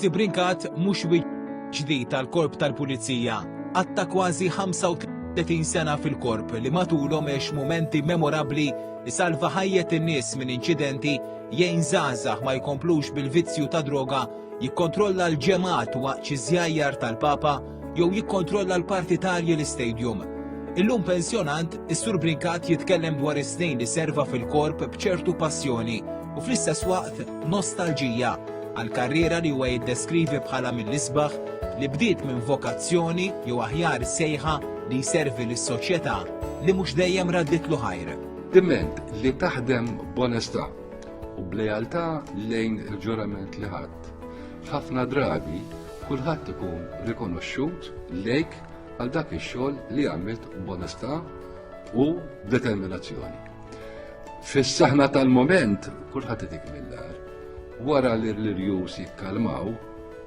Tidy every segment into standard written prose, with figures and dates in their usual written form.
Joseph Brincat mhux ġdid tal-korp tal-Pulizija, għatta kważi 35 sena fil-korp li matulhom għex mumenti memorabbli li salva ħajjet in-nies minn inċidenti, jgħin żgħażagħ ma jkomplux bil-vizzju ta' droga, jikkontrolla l-ġemat waqt xi żjajjar tal-Papa jew jikkontrolla l-partitarji l-istadium. Illum pensjonant, is-Sur Brincat jitkellem dwar is-snin li serva fil-korp b'ċertu passjoni u fl-istess waqt nostalġija għal karriera li huwa jiddeskrivi bħala mill-isbaħ li bdiet minn vokazzjoni jew aħjar sejħa li jservi lis-soċjetà li mhux dejjem radditlu ħajr. Diment li taħdem b'onestà u b'lejaltà lejn il-ġurament li ħadd. Ħafna drabi kulħadd ikun rikonoxxut lejk għal dak ix-xogħol li għamilt b'onestà u determinazzjoni. Fis-saħna tal-moment kulħadd idik mill-ar. Wara li l-irjus jikkalmaw,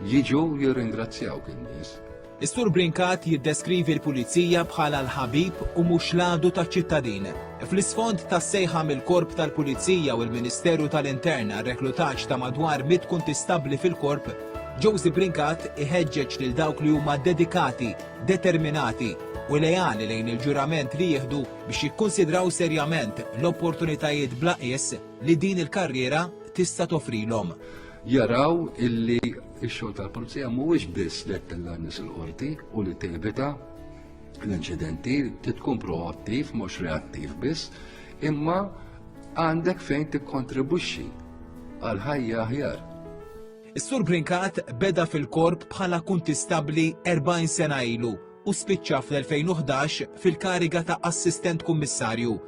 jiġu jirringrazzjawk in-nies. Is-Sur Brincat jiddeskrivi l-Pulizija bħala l-ħabib u mhux l-għadu taċ-ċittadin. Fl-isfond tas-sejħa mill-Korp tal-Pulizija u l-Ministeru tal-Intern għar-reklutaġġ ta' madwar 100 kuntistabbli fil-Korp, Joseph Brincat iħeġġeġ lil dawk li huma dedikati, determinati u lejali lejn il-ġurament li jieħdu biex jikkunsidraw serjament l-opportunitajiet bla qies li din il-karriera tista' toffrilhom. Jaraw illi x-xogħol tal-Pulizija mhuwiex biss li tella nies il-qorti u li tevita l-inċidenti, tkun proattiv mhux reattiv biss, imma għandek fejn tikkontribwixxi għal ħajja aħjar. Is-Sur Brincat beda fil-korp bħala kuntistabbli 40 sena ilu u spiċċa fl-2011 fil-kariga ta' assistent kummissarju.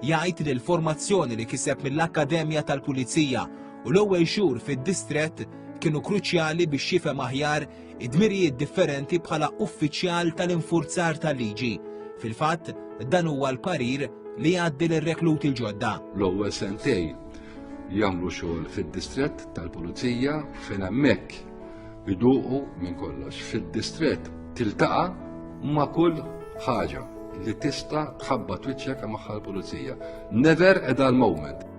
Jgħid li l-formazzjoni li kiseb mill-Akkademja tal-Pulizija u l-ewwel xhur fid-distrett kienu kruċjali biex jifhem aħjar id-dmirijiet differenti bħala uffiċjal tal-infurzar tal-liġi. Fil-fatt, dan huwa l-parir li jgħaddi lir-rekluti l-ġodda. L-ewwel sentej jagħmlu xogħol fid-distrett tal-Pulizija fejn hemmhekk iduqu minn kollox. Fid-distrett tiltaqa' ma' kull ħaġa li tista' tħabba twiċċek magħha l-Pulizija. Never a dull moment.